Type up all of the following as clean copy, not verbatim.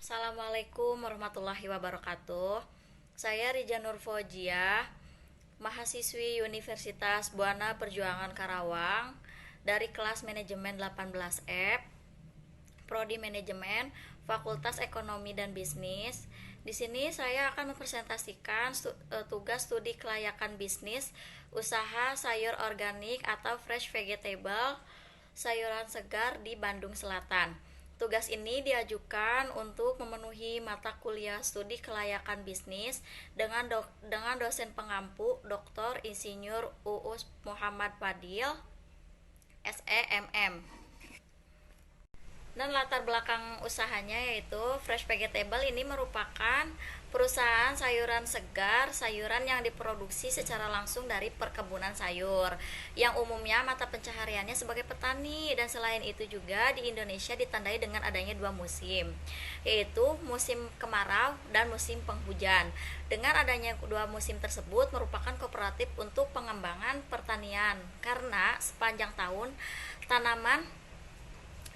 Assalamualaikum warahmatullahi wabarakatuh. Saya Rija Nur Fauzia, mahasiswi Universitas Buana Perjuangan Karawang dari kelas manajemen 18F, Prodi Manajemen, Fakultas Ekonomi dan Bisnis. Di sini saya akan mempresentasikan tugas studi kelayakan bisnis usaha sayur organik atau fresh vegetable, sayuran segar di Bandung Selatan. Tugas ini diajukan untuk memenuhi mata kuliah studi kelayakan bisnis dengan dosen pengampu Dr. Insinyur Uus Muhammad Fadil, SEMM. Dan latar belakang usahanya yaitu Fresh Vegetable ini merupakan perusahaan sayuran segar, sayuran yang diproduksi secara langsung dari perkebunan sayur yang umumnya mata pencahariannya sebagai petani. Dan selain itu juga di Indonesia ditandai dengan adanya dua musim, yaitu musim kemarau dan musim penghujan. Dengan adanya dua musim tersebut merupakan kooperatif untuk pengembangan pertanian, karena sepanjang tahun tanaman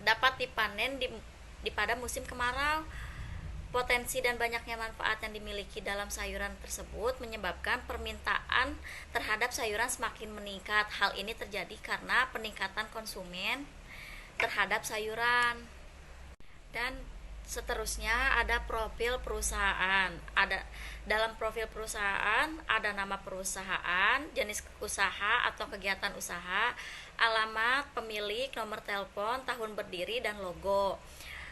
dapat dipanen pada musim kemarau. Potensi dan banyaknya manfaat yang dimiliki dalam sayuran tersebut menyebabkan permintaan terhadap sayuran semakin meningkat. Hal ini terjadi karena peningkatan konsumen terhadap sayuran. Dan seterusnya ada profil perusahaan. Dalam profil perusahaan ada nama perusahaan, jenis usaha atau kegiatan usaha, alamat, pemilik, nomor telepon, tahun berdiri, dan logo.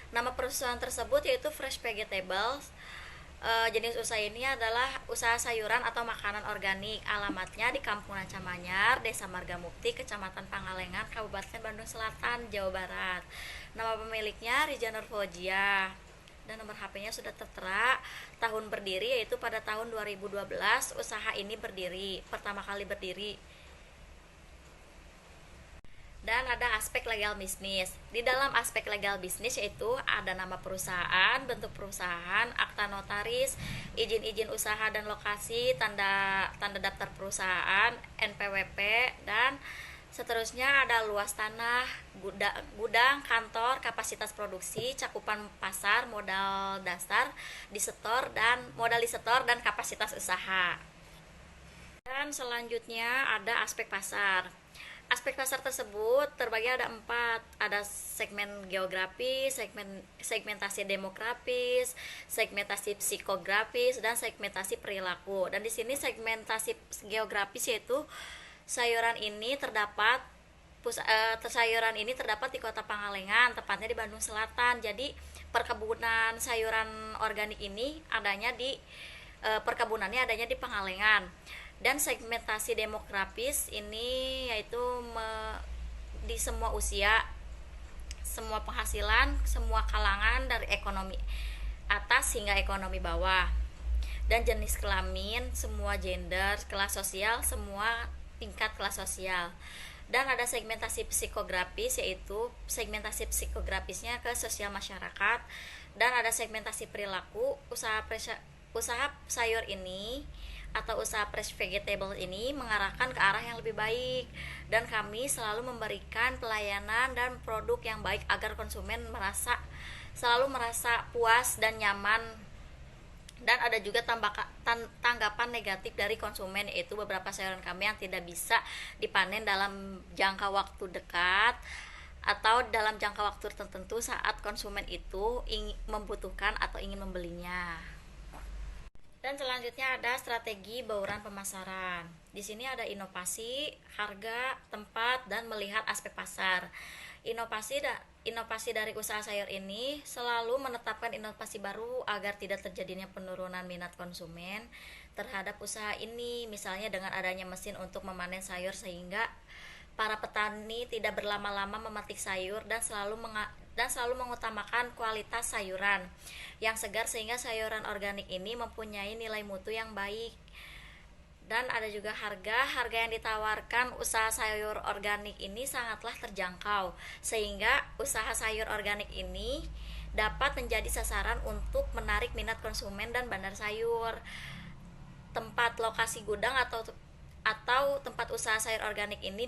Nama perusahaan tersebut yaitu Fresh Vegetables. Jenis usaha ini adalah usaha sayuran atau makanan organik. Alamatnya di Kampung Rancamanyar, Desa Margamukti, Kecamatan Pangalengan, Kabupaten Bandung Selatan, Jawa Barat. Nama pemiliknya Rija Nur Fauzia. Dan nomor HP-nya sudah tertera. Tahun berdiri yaitu pada tahun 2012 usaha ini pertama kali berdiri. Dan ada aspek legal bisnis. Di dalam aspek legal bisnis yaitu ada nama perusahaan, bentuk perusahaan, akta notaris, izin usaha dan lokasi, tanda daftar perusahaan, NPWP, dan seterusnya ada luas tanah, gudang, kantor, kapasitas produksi, cakupan pasar, modal dasar, modal disetor dan kapasitas usaha. Dan selanjutnya ada aspek pasar. Aspek pasar tersebut terbagi ada 4. Ada segmen geografis, segmentasi demografis, segmentasi psikografis, dan segmentasi perilaku. Dan di sini segmentasi geografis yaitu sayuran ini terdapat di Kota Pangalengan, tepatnya di Bandung Selatan. Jadi perkebunan sayuran organik ini perkebunannya adanya di Pangalengan. Dan segmentasi demografis ini yaitu di semua usia, semua penghasilan, semua kalangan dari ekonomi atas hingga ekonomi bawah. Dan jenis kelamin, semua gender, kelas sosial, semua tingkat kelas sosial. Dan ada segmentasi psikografis yaitu segmentasi psikografisnya ke sosial masyarakat. Dan ada segmentasi perilaku, usaha sayur ini atau usaha fresh vegetable ini mengarahkan ke arah yang lebih baik, dan kami selalu memberikan pelayanan dan produk yang baik agar konsumen selalu merasa puas dan nyaman. Dan ada juga tanggapan negatif dari konsumen, yaitu beberapa sayuran kami yang tidak bisa dipanen dalam jangka waktu dekat atau dalam jangka waktu tertentu saat konsumen itu membutuhkan atau ingin membelinya. Dan selanjutnya ada strategi bauran pemasaran. Di sini ada inovasi, harga, tempat, dan melihat aspek pasar. Inovasi dari usaha sayur ini selalu menetapkan inovasi baru agar tidak terjadinya penurunan minat konsumen terhadap usaha ini. Misalnya dengan adanya mesin untuk memanen sayur sehingga para petani tidak berlama-lama memetik sayur dan selalu mengutamakan kualitas sayuran yang segar sehingga sayuran organik ini mempunyai nilai mutu yang baik. Dan ada juga harga yang ditawarkan usaha sayur organik ini sangatlah terjangkau sehingga usaha sayur organik ini dapat menjadi sasaran untuk menarik minat konsumen dan bandar sayur. Tempat lokasi gudang atau tempat usaha sayur organik ini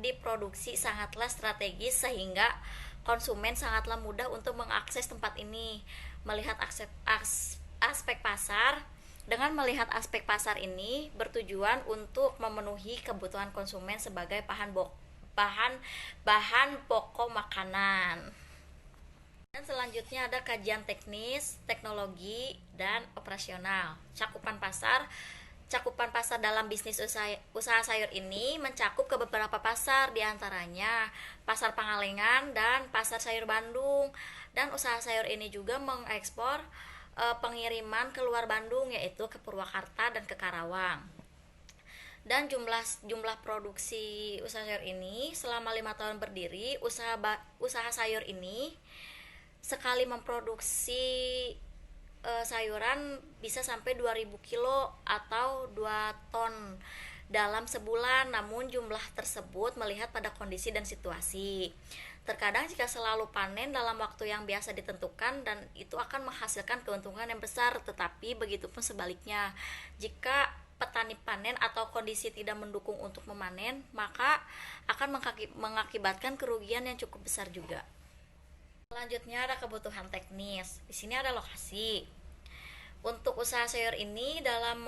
diproduksi sangatlah strategis sehingga konsumen sangatlah mudah untuk mengakses tempat ini. melihat aspek pasar. Dengan melihat aspek pasar ini bertujuan untuk memenuhi kebutuhan konsumen sebagai bahan bahan pokok makanan. Dan selanjutnya ada kajian teknis, teknologi, dan operasional. Cakupan pasar dalam bisnis usaha sayur ini mencakup ke beberapa pasar, diantaranya pasar Pangalengan dan pasar sayur Bandung. Dan usaha sayur ini juga mengekspor pengiriman ke luar Bandung, yaitu ke Purwakarta dan ke Karawang. Dan jumlah produksi usaha sayur ini selama 5 tahun berdiri, usaha sayur ini sekali memproduksi sayuran bisa sampai 2000 kilo atau 2 ton dalam sebulan. Namun jumlah tersebut melihat pada kondisi dan situasi. Terkadang jika selalu panen dalam waktu yang biasa ditentukan, dan itu akan menghasilkan keuntungan yang besar, tetapi begitupun sebaliknya. Jika petani panen atau kondisi tidak mendukung untuk memanen, maka akan mengakibatkan kerugian yang cukup besar juga. Selanjutnya ada kebutuhan teknis. Di sini ada lokasi. Untuk usaha sayur ini dalam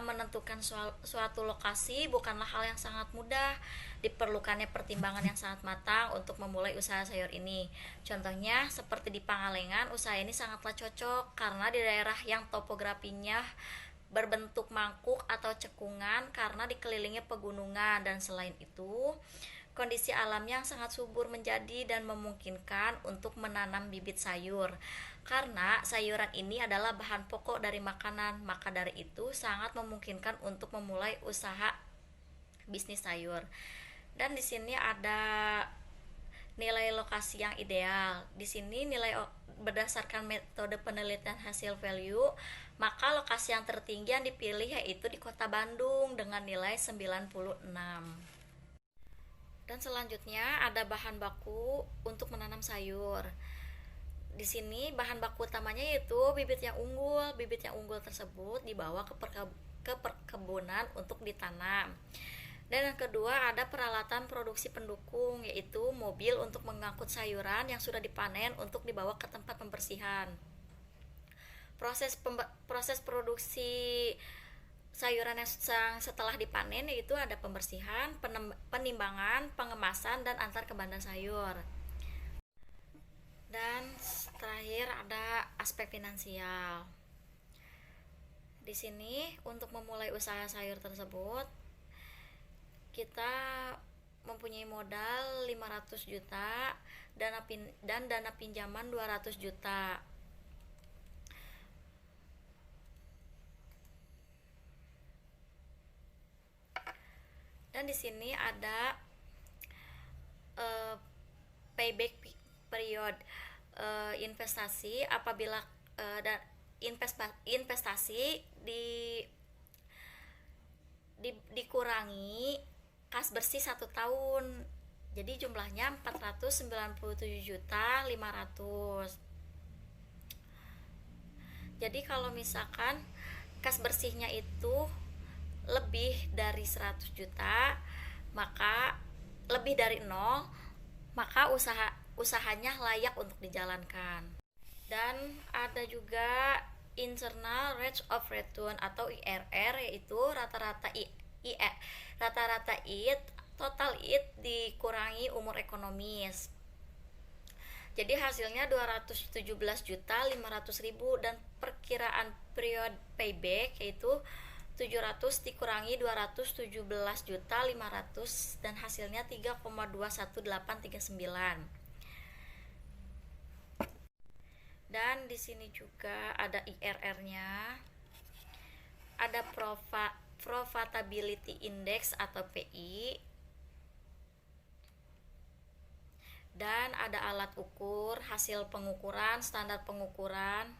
menentukan suatu lokasi bukanlah hal yang sangat mudah. Diperlukannya pertimbangan yang sangat matang untuk memulai usaha sayur ini. Contohnya seperti di Pangalengan, usaha ini sangatlah cocok karena di daerah yang topografinya berbentuk mangkuk atau cekungan karena dikelilingi pegunungan, dan selain itu kondisi alamnya yang sangat subur menjadi dan memungkinkan untuk menanam bibit sayur. Karena sayuran ini adalah bahan pokok dari makanan, maka dari itu sangat memungkinkan untuk memulai usaha bisnis sayur. Dan di sini ada nilai lokasi yang ideal. Di sini berdasarkan metode penelitian hasil value, maka lokasi yang tertinggi yang dipilih yaitu di Kota Bandung dengan nilai 96. Dan selanjutnya ada bahan baku untuk menanam sayur. Di sini bahan baku utamanya yaitu bibit yang unggul. Bibit yang unggul tersebut dibawa ke perkebunan untuk ditanam. Dan yang kedua ada peralatan produksi pendukung, yaitu mobil untuk mengangkut sayuran yang sudah dipanen untuk dibawa ke tempat pembersihan. Proses produksi sayuran yang setelah dipanen yaitu ada pembersihan, penimbangan, pengemasan, dan antar ke bandar sayur. Dan terakhir ada aspek finansial. Di sini untuk memulai usaha sayur tersebut kita mempunyai modal 500 juta dan dana pinjaman 200 juta. Dan di sini ada payback period investasi apabila investasi dikurangi kas bersih 1 tahun. Jadi jumlahnya 497.500. Jadi kalau misalkan kas bersihnya itu lebih dari 100 juta, maka lebih dari 0, maka usahanya layak untuk dijalankan. Dan ada juga internal rate of return atau IRR, yaitu rata-rata total IT dikurangi umur ekonomis. Jadi hasilnya 217.500.000 dan perkiraan period payback yaitu 700 dikurangi 217.500 dan hasilnya 3,21839. Dan di sini juga ada IRR-nya. Ada Profitability Index atau PI. Dan ada alat ukur, hasil pengukuran, standar pengukuran.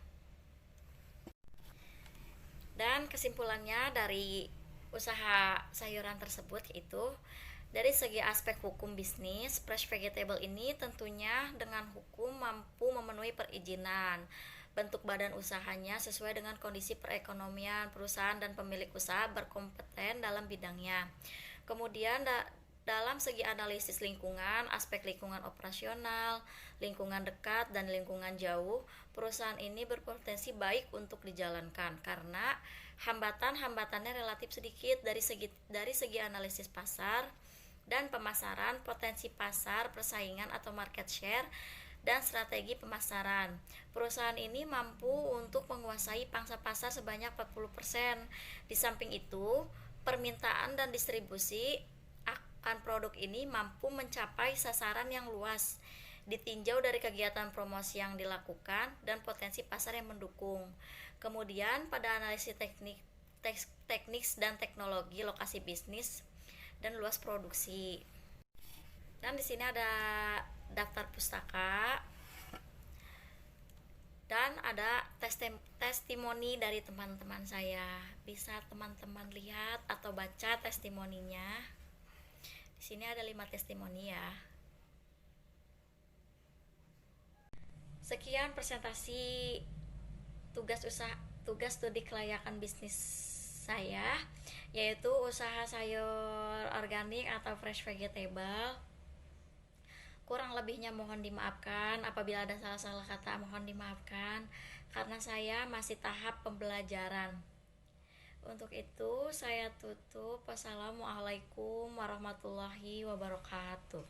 Dan kesimpulannya dari usaha sayuran tersebut yaitu dari segi aspek hukum bisnis, Fresh Vegetable ini tentunya dengan hukum mampu memenuhi perizinan. Bentuk badan usahanya sesuai dengan kondisi perekonomian perusahaan dan pemilik usaha berkompeten dalam bidangnya. Kemudian Dalam segi analisis lingkungan, aspek lingkungan operasional, lingkungan dekat, dan lingkungan jauh, perusahaan ini berpotensi baik untuk dijalankan karena hambatan-hambatannya relatif sedikit dari segi analisis pasar dan pemasaran, potensi pasar, persaingan atau market share, dan strategi pemasaran. Perusahaan ini mampu untuk menguasai pangsa pasar sebanyak 40%. Di samping itu, permintaan dan distribusi akan produk ini mampu mencapai sasaran yang luas, ditinjau dari kegiatan promosi yang dilakukan dan potensi pasar yang mendukung. Kemudian pada analisis teknik dan teknologi lokasi bisnis dan luas produksi. Dan di sini ada daftar pustaka dan ada testimoni dari teman-teman saya. Bisa teman-teman lihat atau baca testimoninya. Di sini ada 5 testimoni ya. Sekian presentasi tugas studi kelayakan bisnis saya, yaitu usaha sayur organik atau fresh vegetable. Kurang lebihnya mohon dimaafkan, apabila ada salah-salah kata mohon dimaafkan karena saya masih tahap pembelajaran. Untuk itu saya tutup. Wassalamualaikum warahmatullahi wabarakatuh.